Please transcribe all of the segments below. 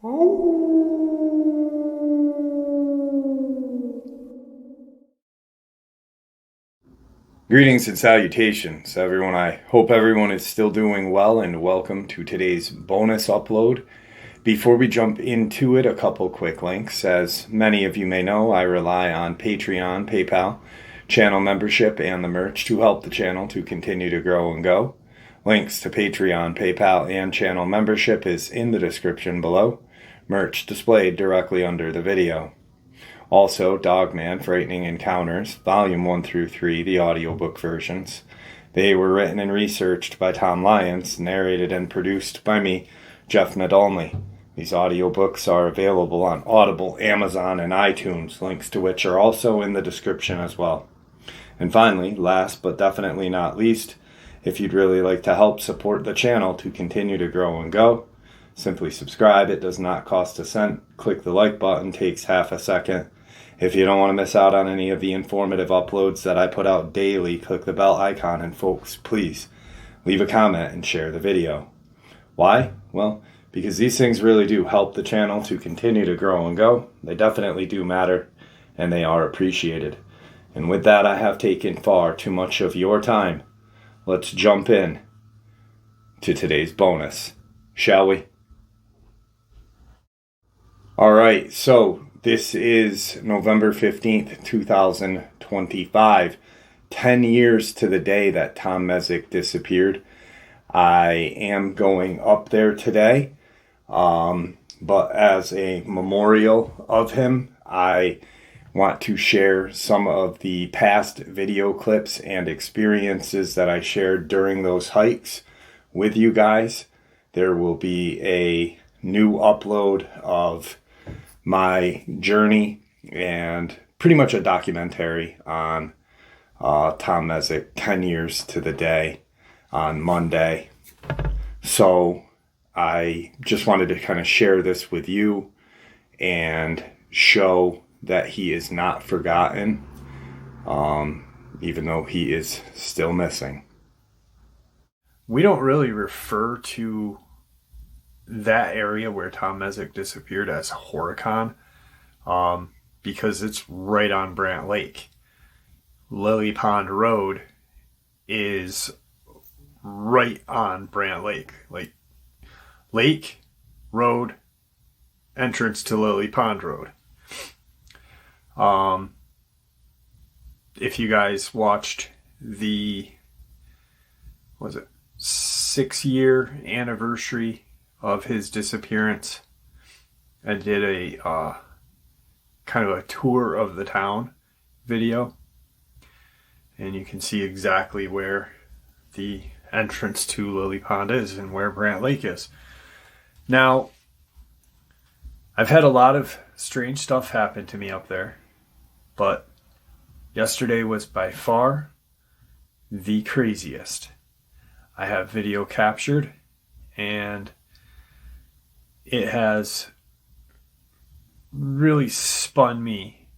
Greetings and salutations, everyone. I hope everyone is still doing well, and welcome to today's bonus upload. Before we jump into it, a couple quick links. As many of you may know, I rely on Patreon, PayPal, channel membership, and the merch to help the channel to continue to grow and go. Links to Patreon, PayPal, and channel membership is in the description below. Merch displayed directly under the video. Also, Dogman, Frightening Encounters, Volume 1 through 3, the audiobook versions. They were written and researched by Tom Lyons, narrated and produced by me, Jeff Nadolny. These audiobooks are available on Audible, Amazon, and iTunes, links to which are also in the description as well. And finally, last but definitely not least, if you'd really like to help support the channel to continue to grow and go, simply subscribe. It does not cost a cent. Click the like button, takes half a second. If you don't want to miss out on any of the informative uploads that I put out daily, click the bell icon, and folks, please leave a comment and share the video. Why? Well, because these things really do help the channel to continue to grow and go. They definitely do matter, and they are appreciated. And with that, I have taken far too much of your time. Let's jump in to today's bonus, shall we? All right, so this is November 15th, 2025, 10 years to the day that Tom Mezzi disappeared. I am going up there today, but as a memorial of him, I want to share some of the past video clips and experiences that I shared during those hikes with you guys. There will be a new upload of my journey and pretty much a documentary on Tom Mezzi, 10 years to the day on Monday. So I just wanted to kind of share this with you and show that he is not forgotten, even though he is still missing. We don't really refer to that area where Tom Mezzi disappeared as Horicon, because it's right on Brant Lake. Lily Pond Road is right on Brant Lake. Like Lake, road, entrance to Lily Pond Road. If you guys watched the, 6-year anniversary of his disappearance, I did a kind of a tour of the town video, and you can see exactly where the entrance to Lily Pond is and where Brant Lake is. Now, I've had a lot of strange stuff happen to me up there, but yesterday was by far the craziest. I have video captured, and it has really spun me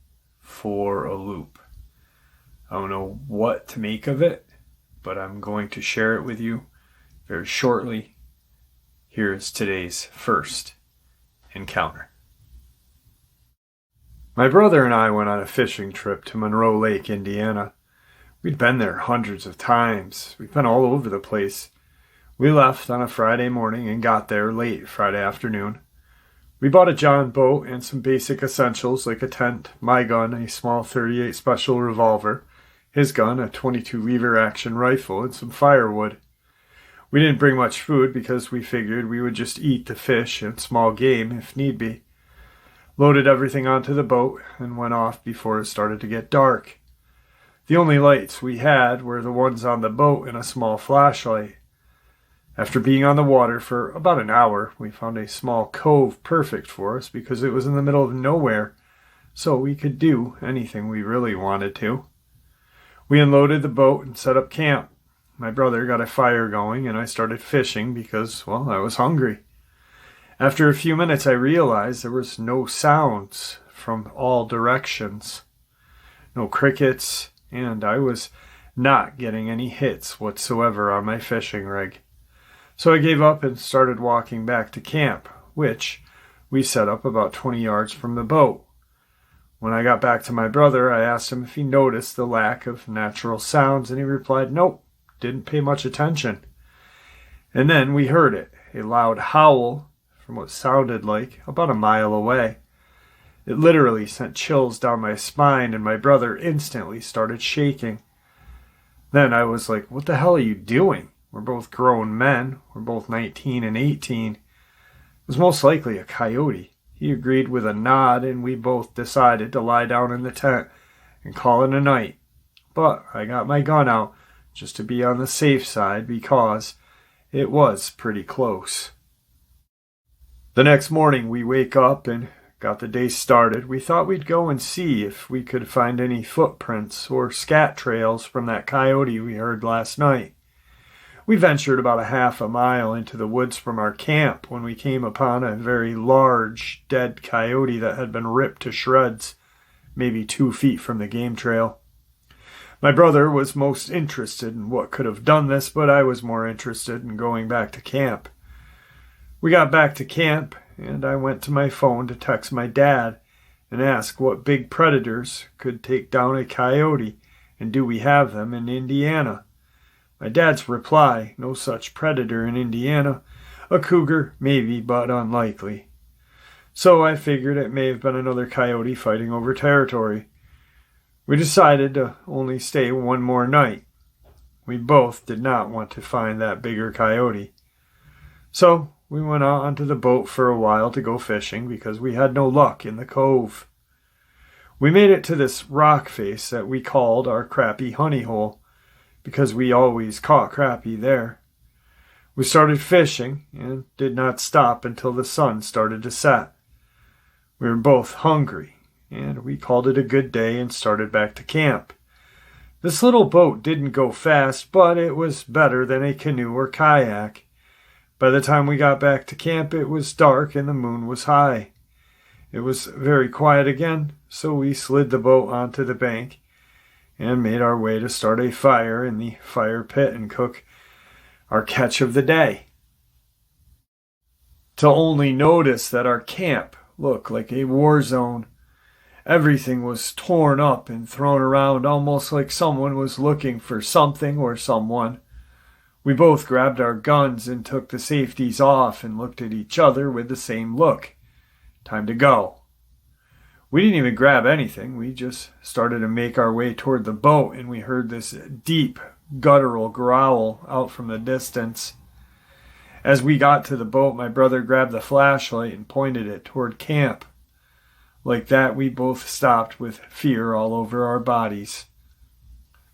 for a loop. I don't know what to make of it, but I'm going to share it with you very shortly. Here is today's first encounter. My brother and I went on a fishing trip to Monroe Lake, Indiana. We'd been there hundreds of times. We've been all over the place. We left on a Friday morning and got there late Friday afternoon. We bought a John boat and some basic essentials like a tent, my gun, a small .38 special revolver, his gun, a .22 lever action rifle, and some firewood. We didn't bring much food because we figured we would just eat the fish and small game if need be. Loaded everything onto the boat and went off before it started to get dark. The only lights we had were the ones on the boat and a small flashlight. After being on the water for about an hour, we found a small cove perfect for us because it was in the middle of nowhere, so we could do anything we really wanted to. We unloaded the boat and set up camp. My brother got a fire going and I started fishing because, well, I was hungry. After a few minutes, I realized there was no sounds from all directions. No crickets, and I was not getting any hits whatsoever on my fishing rig. So I gave up and started walking back to camp, which We set up about 20 yards from the boat. When I got back to my brother, I asked him if he noticed the lack of natural sounds, and he replied, nope, didn't pay much attention. And then we heard it, a loud howl from what sounded like about a mile away. It literally sent chills down my spine, and my brother instantly started shaking. Then I was like, what the hell are you doing? We're both grown men. We're both 19 and 18. It was most likely a coyote. He agreed with a nod, and we both decided to lie down in the tent and call it a night. But I got my gun out just to be on the safe side because it was pretty close. The next morning we wake up and got the day started. We thought we'd go and see if we could find any footprints or scat trails from that coyote we heard last night. We ventured about a half a mile into the woods from our camp when we came upon a very large, dead coyote that had been ripped to shreds, maybe 2 feet from the game trail. My brother was most interested in what could have done this, but I was more interested in going back to camp. We got back to camp, and I went to my phone to text my dad and ask what big predators could take down a coyote, and do we have them in Indiana. My dad's reply, no such predator in Indiana. A cougar, maybe, but unlikely. So I figured it may have been another coyote fighting over territory. We decided to only stay one more night. We both did not want to find that bigger coyote. So we went out onto the boat for a while to go fishing because we had no luck in the cove. We made it to this rock face that we called our crappie honey hole, because we always caught crappie there. We started fishing and did not stop until the sun started to set. We were both hungry, and we called it a good day and started back to camp. This little boat didn't go fast, but it was better than a canoe or kayak. By the time we got back to camp, it was dark and the moon was high. It was very quiet again, so we slid the boat onto the bank and made our way to start a fire in the fire pit and cook our catch of the day. To only notice that our camp looked like a war zone. Everything was torn up and thrown around almost like someone was looking for something or someone. We both grabbed our guns and took the safeties off and looked at each other with the same look. Time to go. We didn't even grab anything. We just started to make our way toward the boat, and we heard this deep, guttural growl out from the distance. As we got to the boat, my brother grabbed the flashlight and pointed it toward camp. Like that, we both stopped with fear all over our bodies.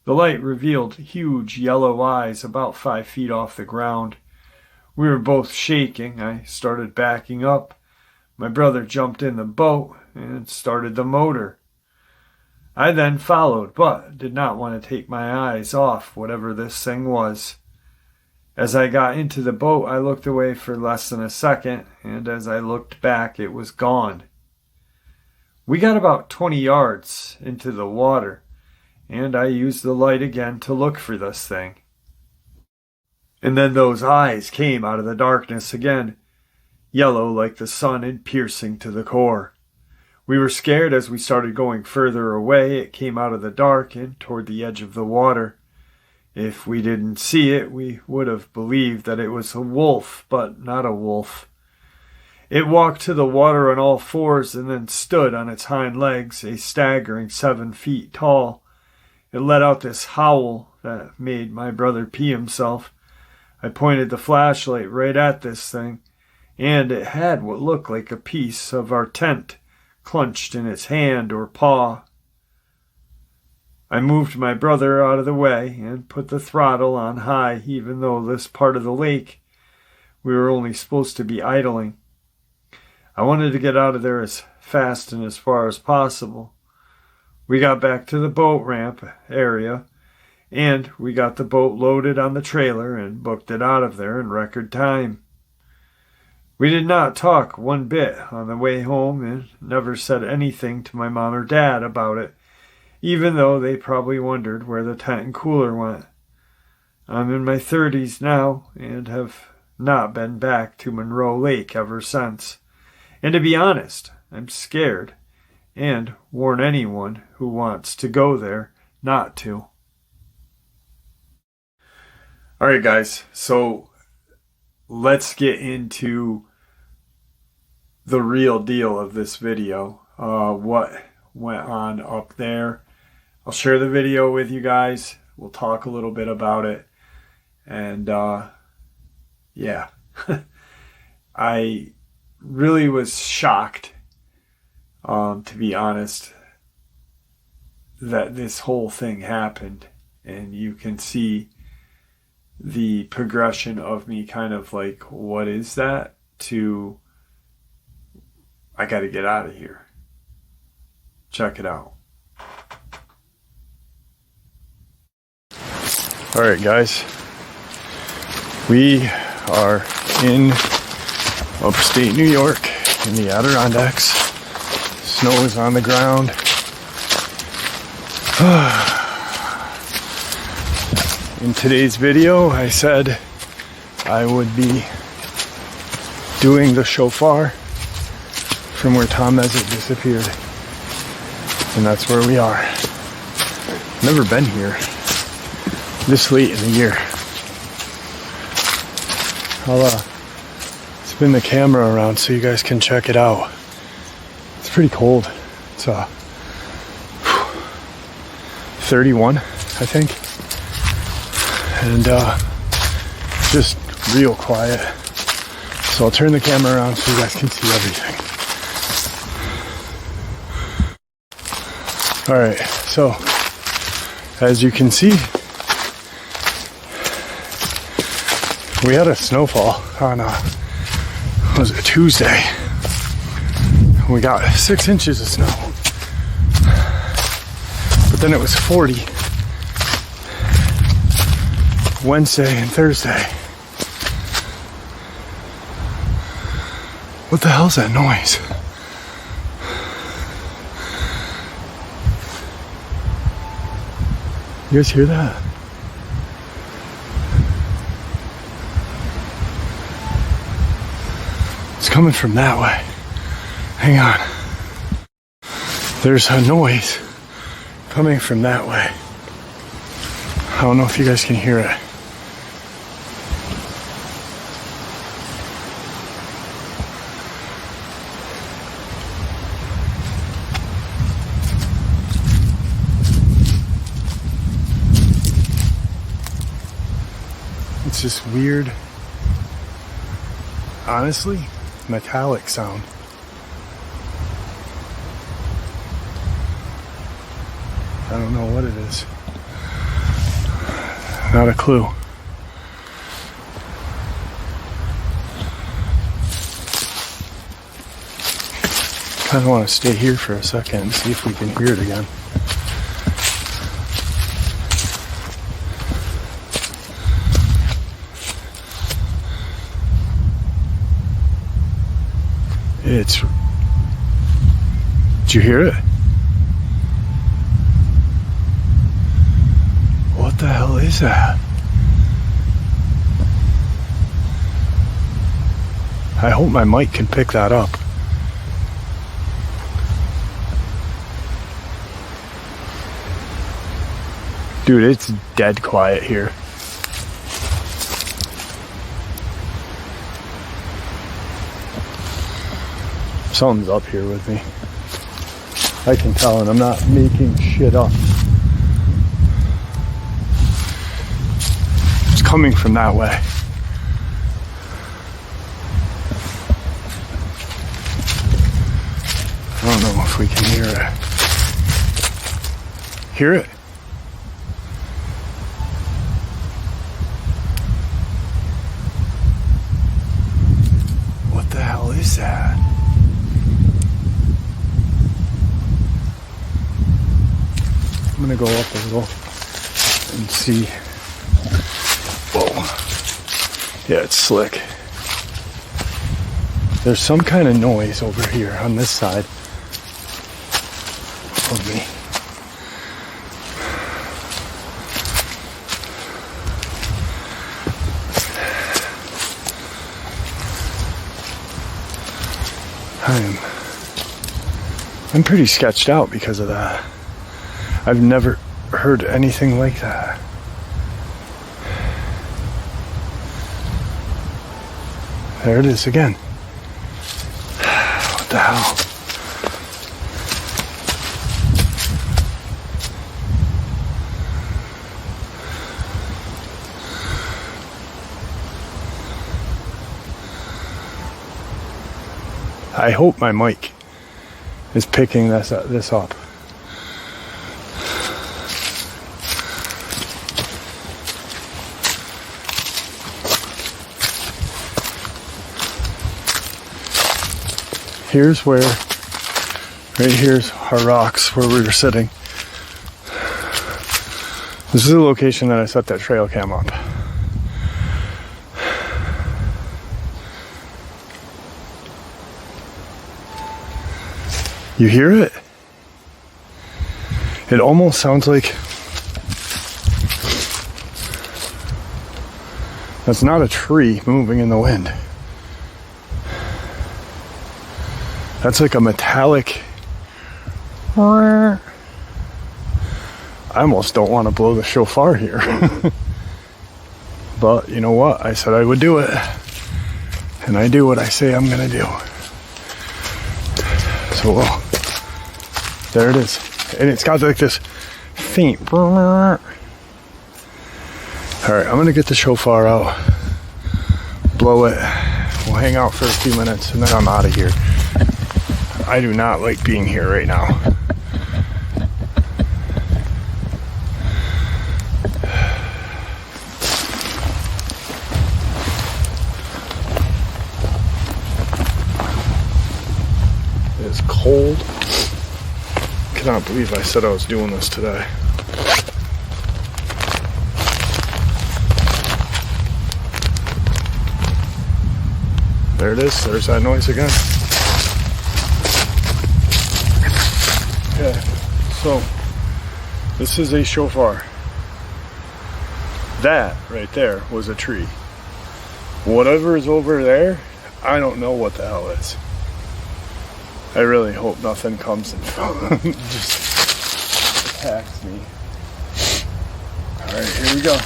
The light revealed huge yellow eyes about 5 feet off the ground. We were both shaking. I started backing up. My brother jumped in the boat and started the motor. I then followed, but did not want to take my eyes off whatever this thing was. As I got into the boat, I looked away for less than a second, and as I looked back, it was gone. We got about 20 yards into the water, and I used the light again to look for this thing. And then those eyes came out of the darkness again, yellow like the sun and piercing to the core. We were scared as we started going further away. It came out of the dark and toward the edge of the water. If we didn't see it, we would have believed that it was a wolf, but not a wolf. It walked to the water on all fours and then stood on its hind legs, a staggering 7 feet tall. It let out this howl that made my brother pee himself. I pointed the flashlight right at this thing, and it had what looked like a piece of our tent clenched in its hand or paw. I moved my brother out of the way and put the throttle on high, even though this part of the lake we were only supposed to be idling. I wanted to get out of there as fast and as far as possible. We got back to the boat ramp area, and we got the boat loaded on the trailer and booked it out of there in record time. We did not talk one bit on the way home and never said anything to my mom or dad about it, even though they probably wondered where the tent and cooler went. I'm in my 30s now and have not been back to Monroe Lake ever since. And to be honest, I'm scared, and warn anyone who wants to go there not to. Alright guys, so let's get into the real deal of this video. What went on up there. I'll share the video with you guys. We'll talk a little bit about it. And yeah, I really was shocked, to be honest, that this whole thing happened. And you can see the progression of me kind of like, what is that? To, I got to get out of here. Check it out. All right, guys. We are in upstate New York in the Adirondacks. Snow is on the ground. In today's video, I said I would be doing the shofar from where Tom Mezzi disappeared. And that's where we are. Never been here this late in the year. I'll spin the camera around so you guys can check it out. It's pretty cold. It's 31, I think. And just real quiet. So I'll turn the camera around so you guys can see everything. Alright, so as you can see, we had a snowfall on was it Tuesday? We got 6 inches of snow. But then it was 40 Wednesday and Thursday. What the hell's that noise? You guys hear that? It's coming from that way. Hang on. There's a noise coming from that way. I don't know if you guys can hear it. It's this weird, honestly, metallic sound. I don't know what it is. Not a clue. Kind of want to stay here for a second and see if we can hear it again. Did you hear it? What the hell is that? I hope my mic can pick that up. Dude, it's dead quiet here. Something's up here with me. I can tell, and I'm not making shit up. It's coming from that way. I don't know if we can hear it. Hear it? What the hell is that? I'm gonna go up a little and see. Whoa. Yeah, it's slick. There's some kind of noise over here on this side of me. I'm pretty sketched out because of that. I've never heard anything like that. There it is again. What the hell? I hope my mic is picking this up. Here's where, right here's our rocks where we were sitting. This is the location that I set that trail cam up. You hear it? It almost sounds like that's not a tree moving in the wind. That's like a metallic. I almost don't want to blow the shofar here. But you know what? I said I would do it. And I do what I say I'm going to do. So, well, there it is. And it's got like this faint. Alright, I'm going to get the shofar out. Blow it. We'll hang out for a few minutes and then I'm out of here. I do not like being here right now. It's cold. Cannot believe I said I was doing this today. There it is. There's that noise again. Okay, so this is a shofar. That right there was a tree. Whatever is over there, I don't know what the hell is. I really hope nothing comes and just attacks me. Alright, here we go.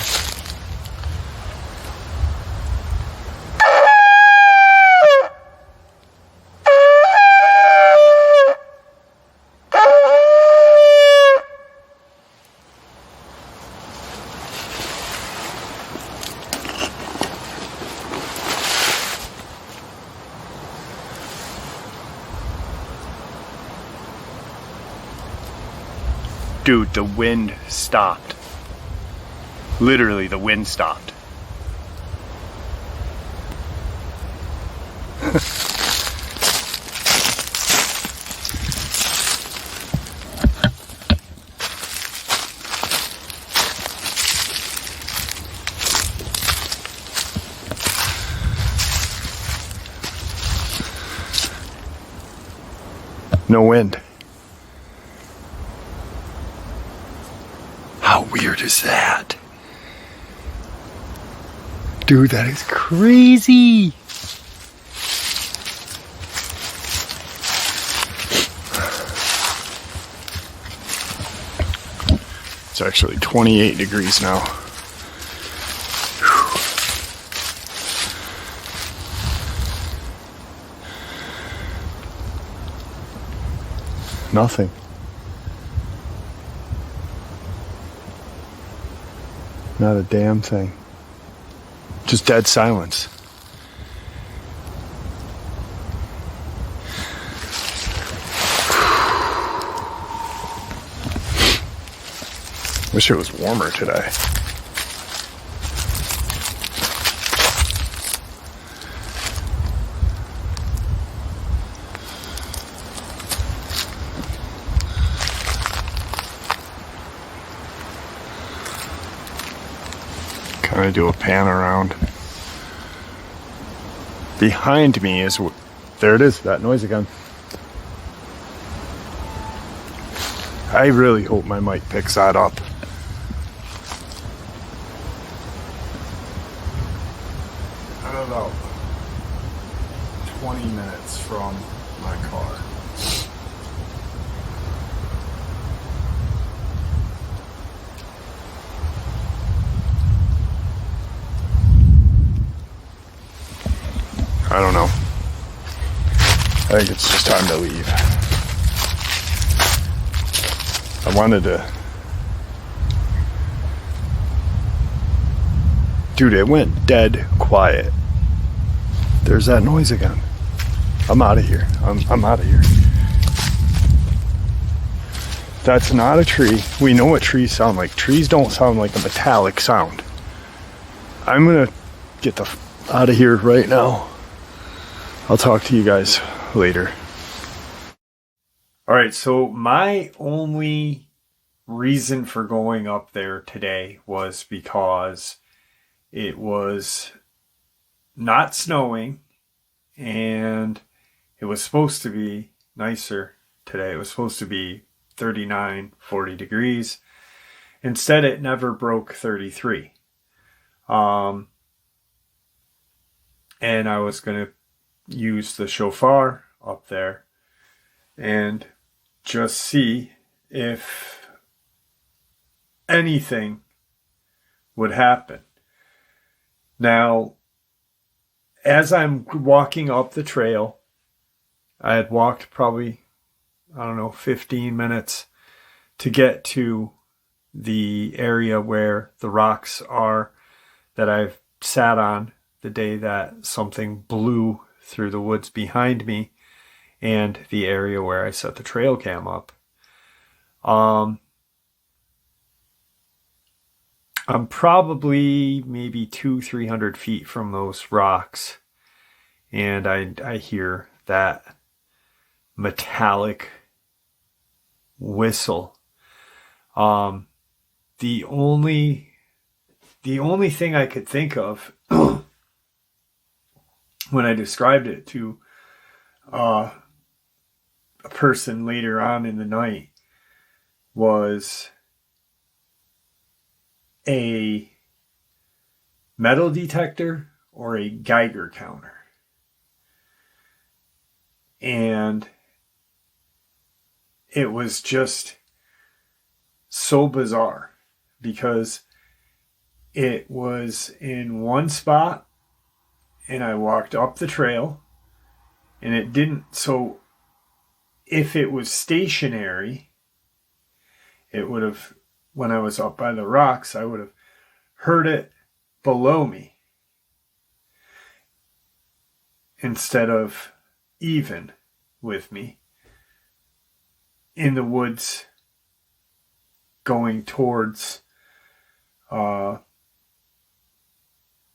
Dude, the wind stopped. Literally, the wind stopped. No wind. How weird is that? Dude, that is crazy. It's actually 28 degrees now. Whew. Nothing. Not a damn thing. Just dead silence. Wish it was warmer today. Kind of do a pan around. Behind me is, there it is, that noise again. I really hope my mic picks that up. I'm about 20 minutes from my car. I don't know. I think it's just time to leave. I wanted to... Dude, it went dead quiet. There's that noise again. I'm out of here. I'm out of here. That's not a tree. We know what trees sound like. Trees don't sound like a metallic sound. I'm gonna get the out of here right now. I'll talk to you guys later. All right, so my only reason for going up there today was because it was not snowing and it was supposed to be nicer today. It was supposed to be 39, 40 degrees. Instead, it never broke 33. And I was going to use the shofar up there and just see if anything would happen. Now, as I'm walking up the trail, I had walked probably, 15 minutes to get to the area where the rocks are that I've sat on the day that something blew through the woods behind me, and the area where I set the trail cam up. I'm probably maybe 200-300 feet from those rocks, and I hear that metallic whistle. The only thing I could think of when I described it to a person later on in the night was a metal detector or a Geiger counter. And it was just so bizarre because it was in one spot and I walked up the trail and it didn't. So if it was stationary, it would have, when I was up by the rocks, I would have heard it below me instead of even with me in the woods going towards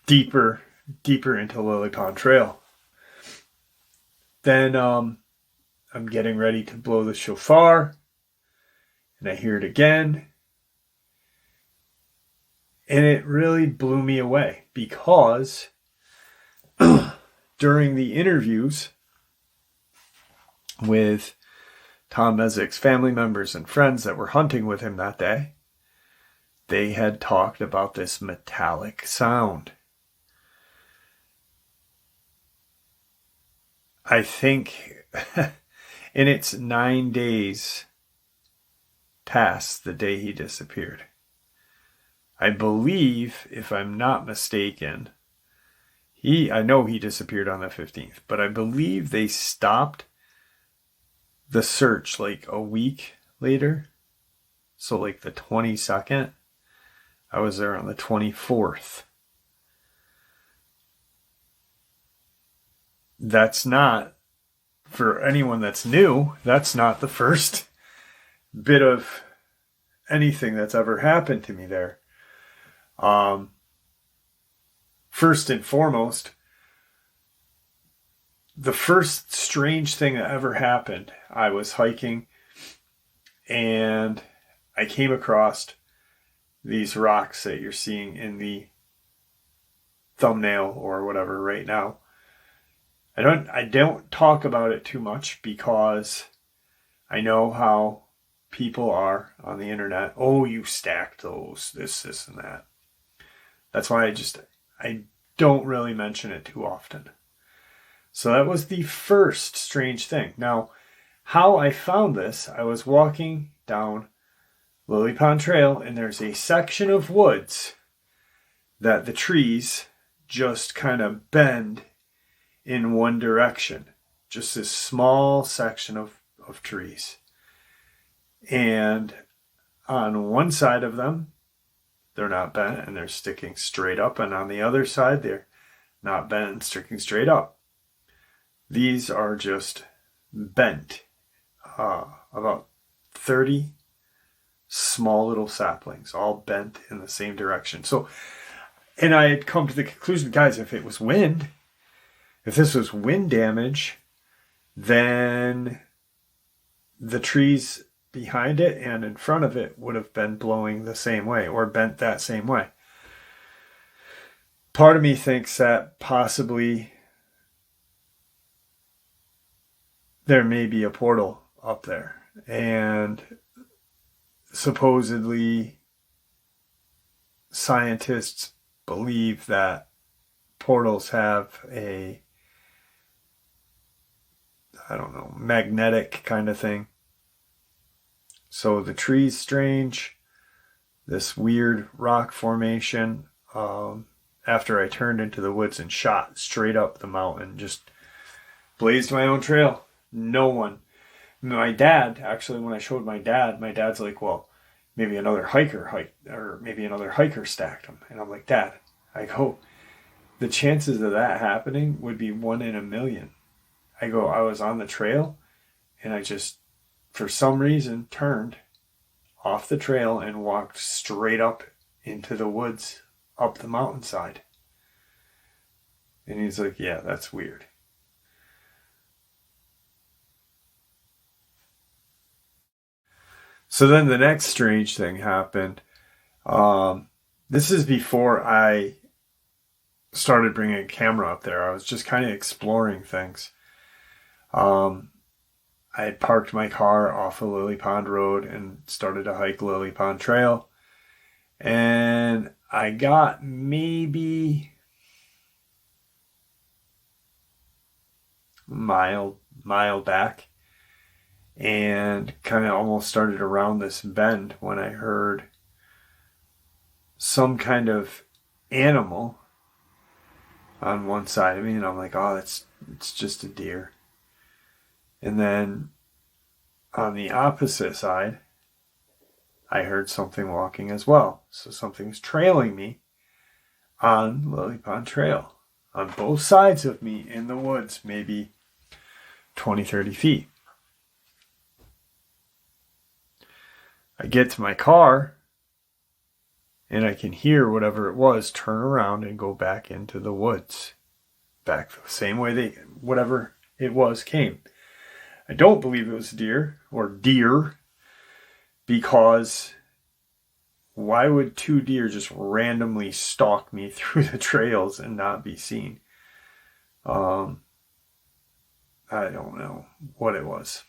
deeper into Lily Pond Trail. Then I'm getting ready to blow the shofar and I hear it again. And it really blew me away because during the interviews with Tom Mezzik's family members and friends that were hunting with him that day, they had talked about this metallic sound. I think, and it's 9 days past the day he disappeared. I believe, if I'm not mistaken, I know he disappeared on the 15th, but I believe they stopped the search like a week later. So like the 22nd. I was there on the 24th. That's not, for anyone that's new, that's not the first bit of anything that's ever happened to me there. First and foremost, the first strange thing that ever happened, I was hiking and I came across these rocks that you're seeing in the thumbnail or whatever right now. I don't talk about it too much because I know how people are on the internet. Oh, you stacked those, this, and that. That's why I don't really mention it too often. So that was the first strange thing. Now, how I found this, I was walking down Lily Pond Trail, and there's a section of woods that the trees just kind of bend in one direction. Just this small section of trees. And on one side of them, they're not bent and they're sticking straight up. And on the other side, they're not bent and sticking straight up. These are just bent. About 30 small little saplings, all bent in the same direction. So, and I had come to the conclusion, guys, if it was wind, if this was wind damage, then the trees behind it and in front of it would have been blowing the same way or bent that same way. Part of me thinks that possibly there may be a portal up there, and supposedly scientists believe that portals have a, I don't know, magnetic kind of thing. So the tree's strange, this weird rock formation. After I turned into the woods and shot straight up the mountain, just blazed my own trail. No one. My dad, actually, when I showed my dad's like, well, maybe another hiker stacked them. And I'm like, Dad, I go, the chances of that happening would be 1 in a million. I go, I was on the trail and I just, for some reason, turned off the trail and walked straight up into the woods, up the mountainside. And he's like, yeah, that's weird. So then the next strange thing happened. This is before I started bringing a camera up there. I was just kind of exploring things. I had parked my car off of Lily Pond Road and started to hike Lily Pond Trail. And I got maybe a mile back and kind of almost started around this bend when I heard some kind of animal on one side of me, and I'm like, oh, it's just a deer. And then on the opposite side, I heard something walking as well. So something's trailing me on Lily Pond Trail, on both sides of me in the woods, maybe 20, 30 feet. I get to my car and I can hear whatever it was turn around and go back into the woods. Back the same way whatever it was came. I don't believe it was deer, because why would 2 deer just randomly stalk me through the trails and not be seen? I don't know what it was.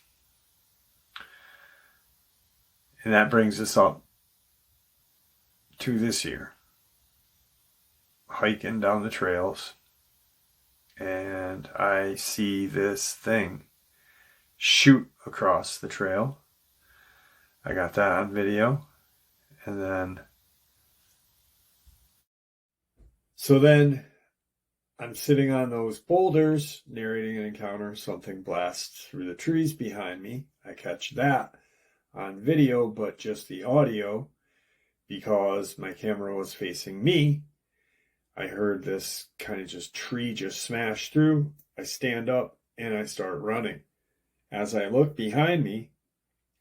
And that brings us up to this year. Hiking down the trails, and I see this thing shoot across the trail. I got that on video. And then I'm sitting on those boulders narrating an encounter. Something blasts through the trees behind me. I catch that on video, but just the audio, because my camera was facing me. I heard this kind of tree just smash through. I stand up and I start running. As I look behind me,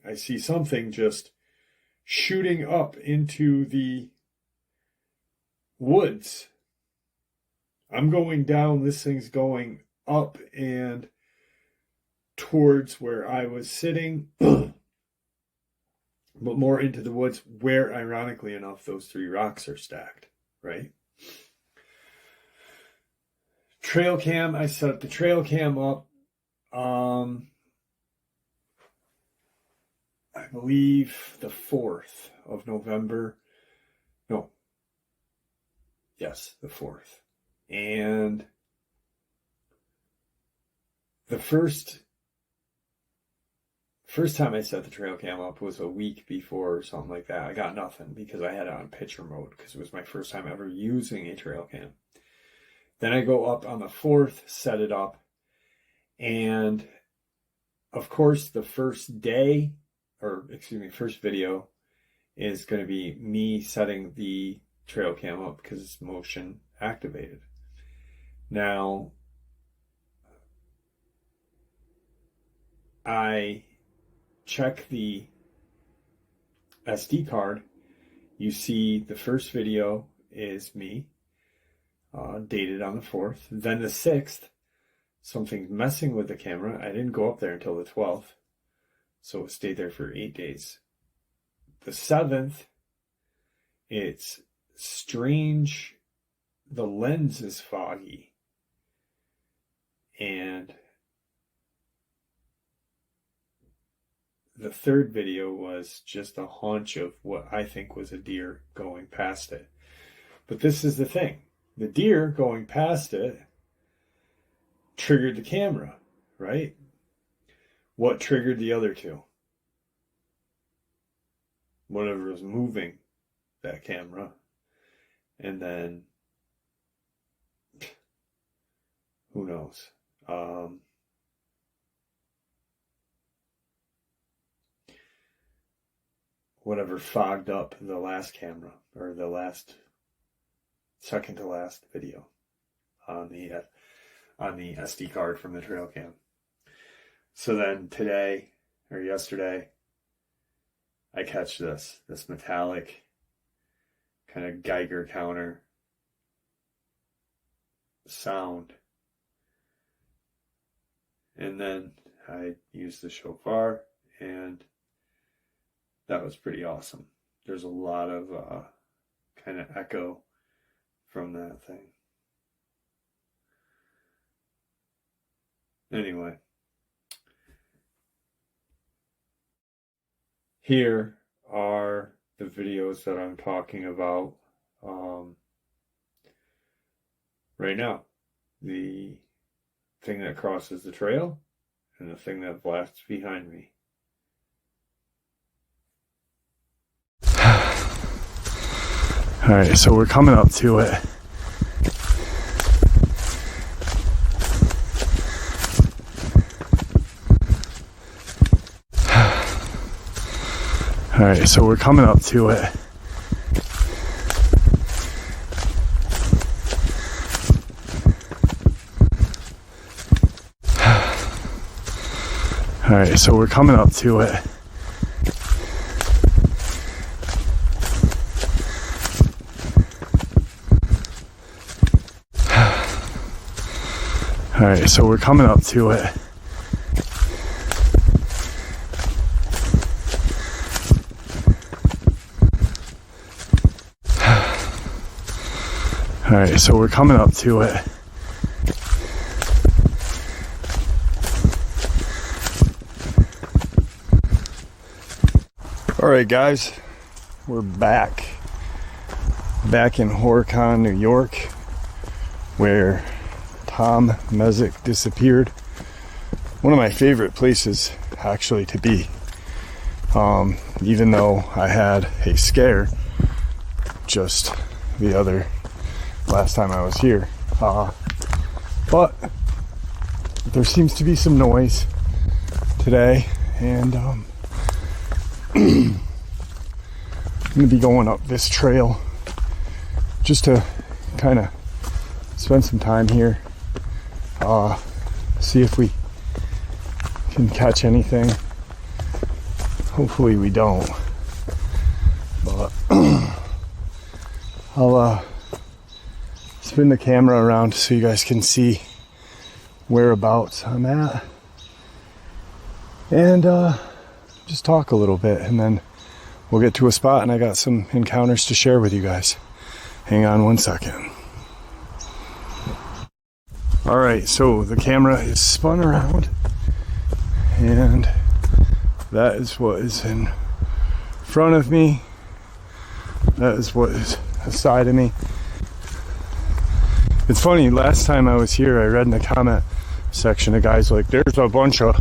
I see something just shooting up into the woods. I'm going down, this thing's going up and towards where I was sitting, but more into the woods where, ironically enough, those 3 rocks are stacked, right? Trail cam, I set up the trail cam up. I believe the 4th of November. No. Yes, the 4th. And the first time I set the trail cam up was a week before or something like that. I got nothing because I had it on picture mode because it was my first time ever using a trail cam. Then I go up on the 4th, set it up, and of course the first video is going to be me setting the trail cam up because it's motion activated. Now, I check the SD card. You see the first video is me, dated on the 4th. Then the 6th, something's messing with the camera. I didn't go up there until the 12th, so it stayed there for 8 days. The 7th, it's strange. The lens is foggy. And the 3rd video was just a haunch of what I think was a deer going past it. But this is the thing. The deer going past it triggered the camera, right? What triggered the other two? Whatever was moving that camera. And then, who knows? Whatever fogged up the last camera, or the second to last video on the SD card from the trail cam. So then yesterday, I catch this metallic kind of Geiger counter sound. And then I used the shofar, and that was pretty awesome. There's a lot of kind of echo from that thing. Anyway, here are the videos that I'm talking about right now. The thing that crosses the trail and the thing that blasts behind me. Alright, so we're coming up to it. Alright, so we're coming up to it. Alright, so we're coming up to it. Alright, so we're coming up to it. Alright, so we're coming up to it. Alright guys, we're back in Horicon, New York, where Tom Mezzi disappeared. One of my favorite places actually to be, even though I had a scare just the last time I was here, but there seems to be some noise today, and I'm gonna be going up this trail just to kind of spend some time here, see if we can catch anything. Hopefully we don't, but I'll spin the camera around so you guys can see whereabouts I'm at, and just talk a little bit, and then we'll get to a spot, and I got some encounters to share with you guys. Hang on one second. Alright, so the camera is spun around, and that is what is in front of me. That is what is aside of me. It's funny, last time I was here, I read in the comment, section, the guy's like, there's a bunch of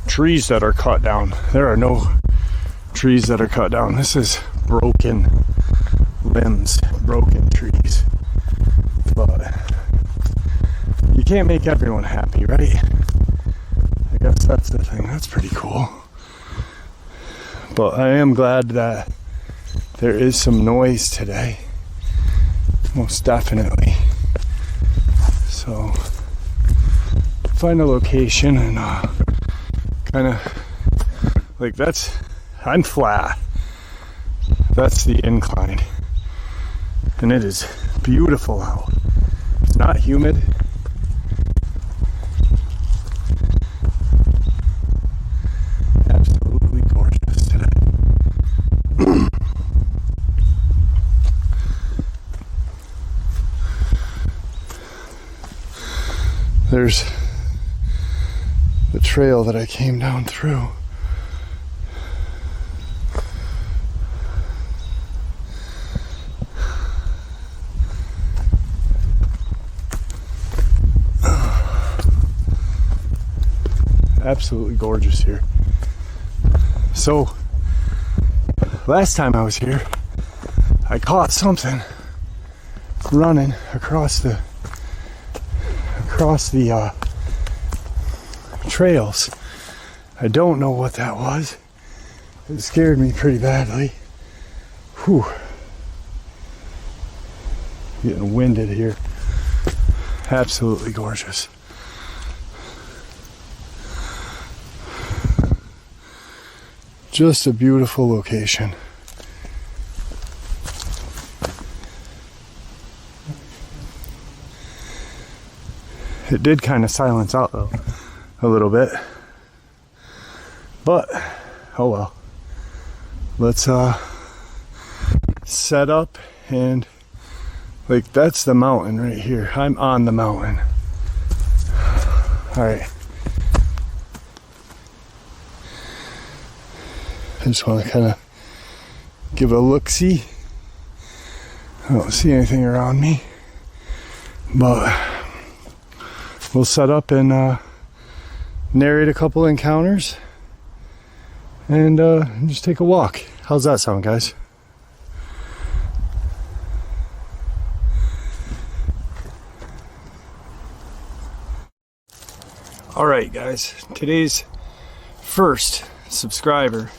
trees that are cut down. There are no trees that are cut down. This is broken limbs, broken trees. But you can't make everyone happy, right? I guess that's the thing. That's pretty cool. But I am glad that there is some noise today. Most definitely. So find a location and kind of like I'm flat. That's the incline. And it is beautiful out. It's not humid. Absolutely gorgeous today. There's the trail that I came down through. Absolutely gorgeous here. So last time I was here, I caught something running across the trails. I don't know what that was. It scared me pretty badly. Whew. Getting winded here. Absolutely gorgeous. Just a beautiful location. It did kind of silence out though, a little bit. But, oh well. Let's set up and, like, that's the mountain right here. I'm on the mountain. Alright. I just want to kind of give a look-see. I don't see anything around me. But we'll set up and narrate a couple encounters and just take a walk. How's that sound, guys? Alright, guys. Today's first subscriber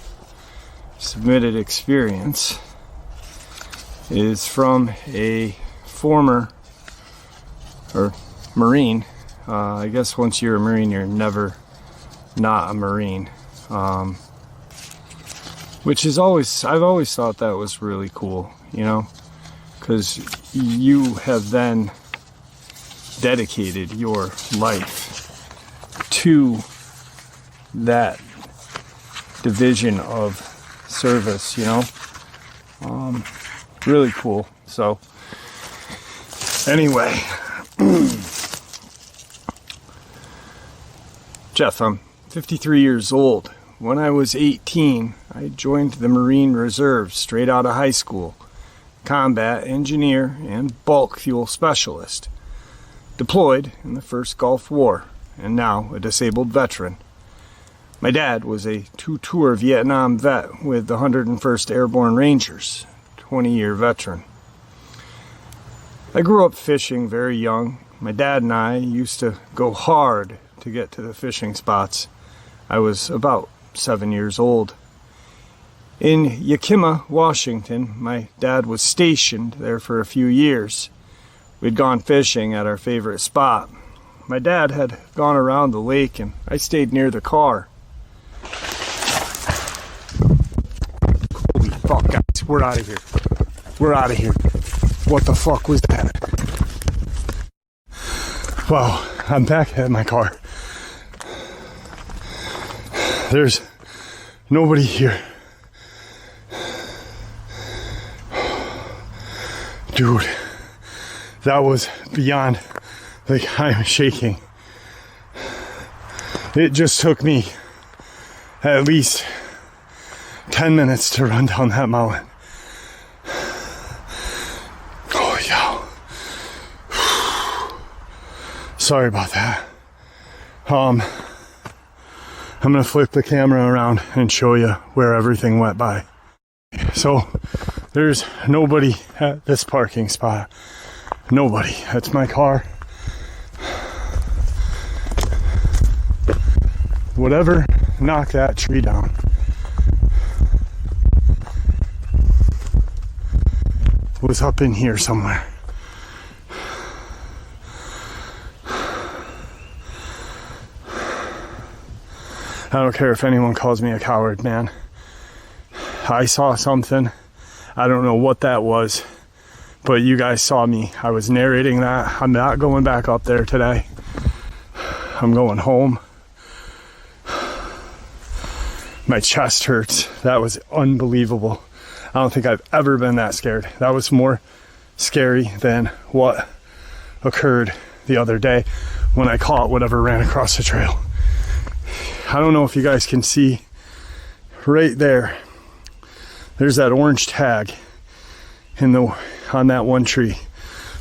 submitted experience is from a former Marine. I guess once you're a Marine, you're never not a Marine. Which is I've always thought that was really cool, you know, because you have then dedicated your life to that division of service, you know. Really cool. So anyway, Jeff, I'm 53 years old. When I was 18, I joined the Marine Reserve straight out of high school. Combat engineer and bulk fuel specialist. Deployed in the first Gulf War, and now a disabled veteran. My dad was a two-tour Vietnam vet with the 101st Airborne Rangers, 20-year veteran. I grew up fishing very young. My dad and I used to go hard to get to the fishing spots. I was about 7 years old. In Yakima, Washington, my dad was stationed there for a few years. We'd gone fishing at our favorite spot. My dad had gone around the lake and I stayed near the car. Holy fuck, guys, we're out of here. We're out of here. What the fuck was that? Wow, I'm back at my car. There's nobody here. Dude, that was beyond, like, I'm shaking. It just took me at least 10 minutes to run down that mountain. Oh, yeah. Sorry about that. I'm going to flip the camera around and show you where everything went by. So there's nobody at this parking spot. Nobody. That's my car. Whatever knocked that tree down was up in here somewhere. I don't care if anyone calls me a coward, man. I saw something. I don't know what that was, but you guys saw me. I was narrating that. I'm not going back up there today. I'm going home. My chest hurts. That was unbelievable. I don't think I've ever been that scared. That was more scary than what occurred the other day when I caught whatever ran across the trail. I don't know if you guys can see right there. There's that orange tag on that one tree.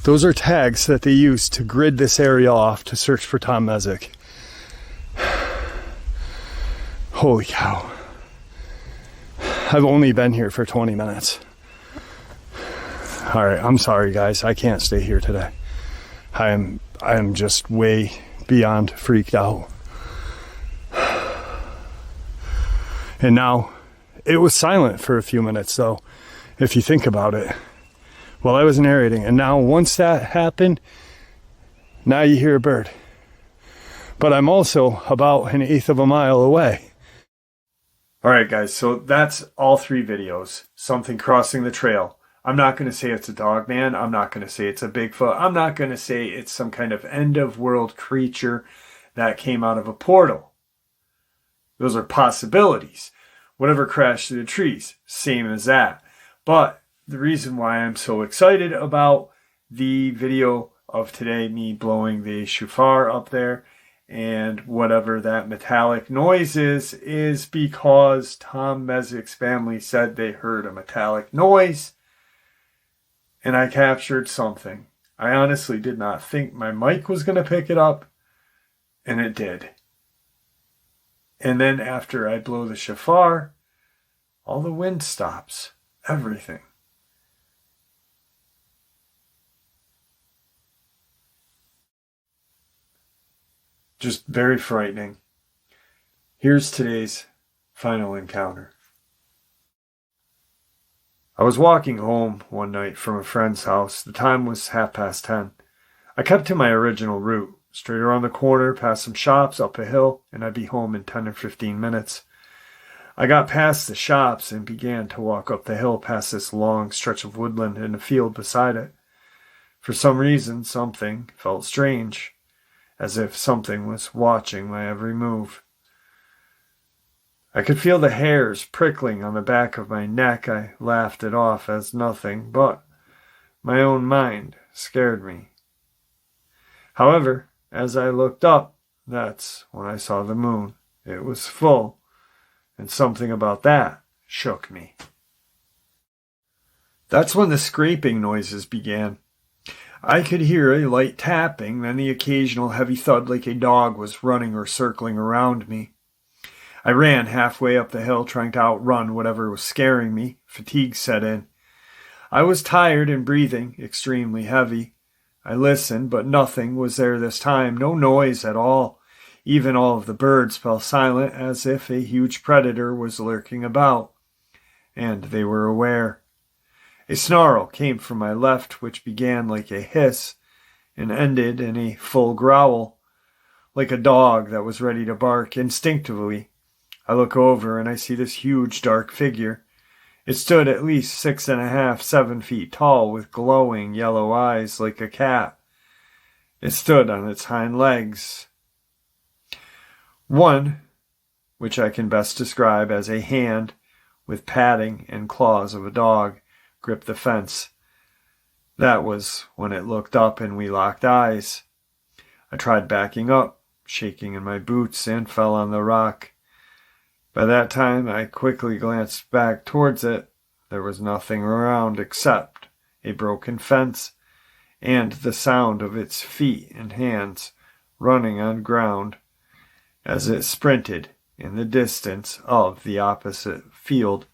Those are tags that they use to grid this area off to search for Tom Mezzi. Holy cow. I've only been here for 20 minutes. All right, I'm sorry guys. I can't stay here today. I am just way beyond freaked out. And now it was silent for a few minutes though, if you think about it, while I was narrating. And now once that happened, now you hear a bird. But I'm also about 1/8 of a mile away. All right, guys, so that's all 3 videos. Something crossing the trail. I'm not going to say it's a Dogman. I'm not going to say it's a Bigfoot. I'm not going to say it's some kind of end-of-world creature that came out of a portal. Those are possibilities. Whatever crashed through the trees, same as that. But the reason why I'm so excited about the video of today, me blowing the shofar up there, and whatever that metallic noise is because Tom Mezzi's family said they heard a metallic noise, and I captured something. I honestly did not think my mic was going to pick it up, and it did. And then after I blow the shofar, all the wind stops. Everything. Just very frightening. Here's today's final encounter. I was walking home one night from a friend's house. The time was 10:30. I kept to my original route. Straight around the corner, past some shops, up a hill, and I'd be home in 10 or 15 minutes. I got past the shops and began to walk up the hill past this long stretch of woodland and a field beside it. For some reason, something felt strange, as if something was watching my every move. I could feel the hairs prickling on the back of my neck. I laughed it off as nothing, but my own mind scared me. However, as I looked up, that's when I saw the moon. It was full, and something about that shook me. That's when the scraping noises began. I could hear a light tapping, then the occasional heavy thud like a dog was running or circling around me. I ran halfway up the hill, trying to outrun whatever was scaring me. Fatigue set in. I was tired and breathing extremely heavy. I listened, but nothing was there this time. No noise at all. Even all of the birds fell silent, as if a huge predator was lurking about. And they were aware. A snarl came from my left, which began like a hiss and ended in a full growl, like a dog that was ready to bark. Instinctively, I look over and I see this huge dark figure. It stood at least 6.5, 7 feet tall, with glowing yellow eyes like a cat. It stood on its hind legs. One, which I can best describe as a hand with padding and claws of a dog, gripped the fence. That was when it looked up and we locked eyes. I tried backing up, shaking in my boots, and fell on the rock. By that time, I quickly glanced back towards it. There was nothing around except a broken fence and the sound of its feet and hands running on ground as it sprinted in the distance of the opposite field.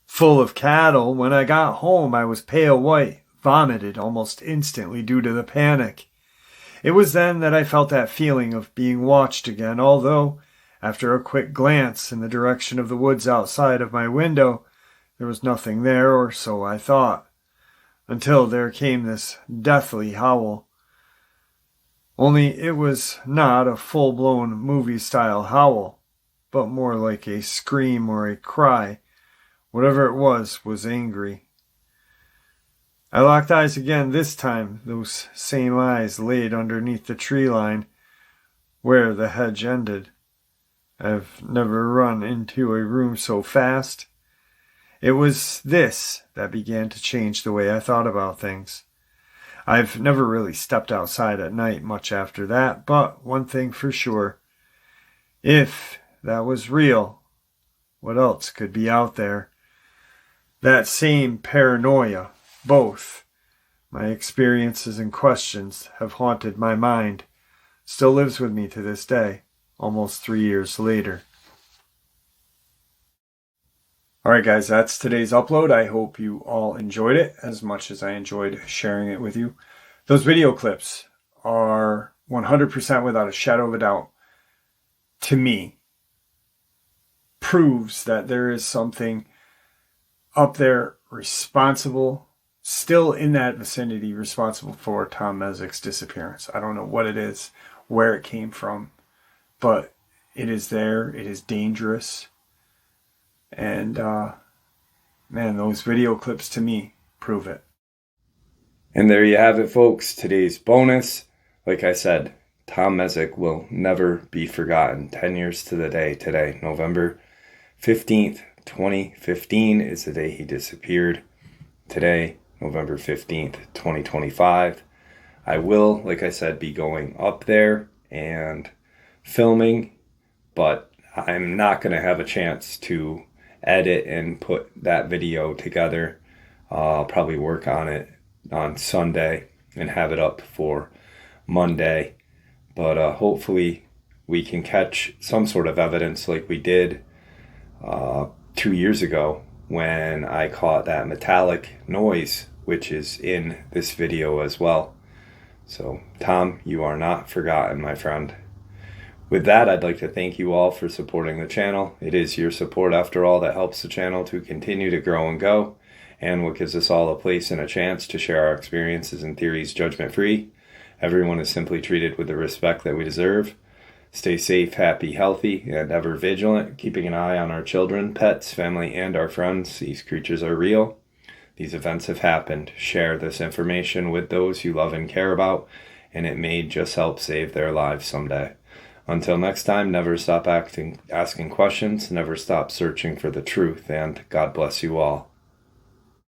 Full of cattle, when I got home I was pale white, vomited almost instantly due to the panic. It was then that I felt that feeling of being watched again, although, after a quick glance in the direction of the woods outside of my window, there was nothing there, or so I thought, until there came this deathly howl. Only it was not a full-blown movie-style howl, but more like a scream or a cry. Whatever it was angry. I locked eyes again this time, those same eyes laid underneath the tree line where the hedge ended. I've never run into a room so fast. It was this that began to change the way I thought about things. I've never really stepped outside at night much after that, but one thing for sure. If that was real, what else could be out there? That same paranoia, both my experiences and questions have haunted my mind, still lives with me to this day, almost 3 years later. Alright guys, that's today's upload. I hope you all enjoyed it as much as I enjoyed sharing it with you. Those video clips are 100% without a shadow of a doubt, to me, proves that there is something up there responsible, still in that vicinity, responsible for Tom Mezzi's disappearance. I don't know what it is, where it came from, but it is there. It is dangerous. And, man, those video clips to me prove it. And there you have it, folks. Today's bonus. Like I said, Tom Mezzi will never be forgotten. 10 years to the day today, November 15th, 2015 is the day he disappeared. Today, November 15th, 2025. I will, like I said, be going up there and filming, but I'm not going to have a chance to edit and put that video together. I'll probably work on it on Sunday and have it up for Monday. But hopefully we can catch some sort of evidence like we did 2 years ago when I caught that metallic noise, which is in this video as well. So, Tom, you are not forgotten, my friend. With that, I'd like to thank you all for supporting the channel. It is your support, after all, that helps the channel to continue to grow and go, and what gives us all a place and a chance to share our experiences and theories judgment-free. Everyone is simply treated with the respect that we deserve. Stay safe, happy, healthy, and ever vigilant, keeping an eye on our children, pets, family, and our friends. These creatures are real. These events have happened. Share this information with those you love and care about, and it may just help save their lives someday. Until next time, never stop asking questions, never stop searching for the truth, and God bless you all.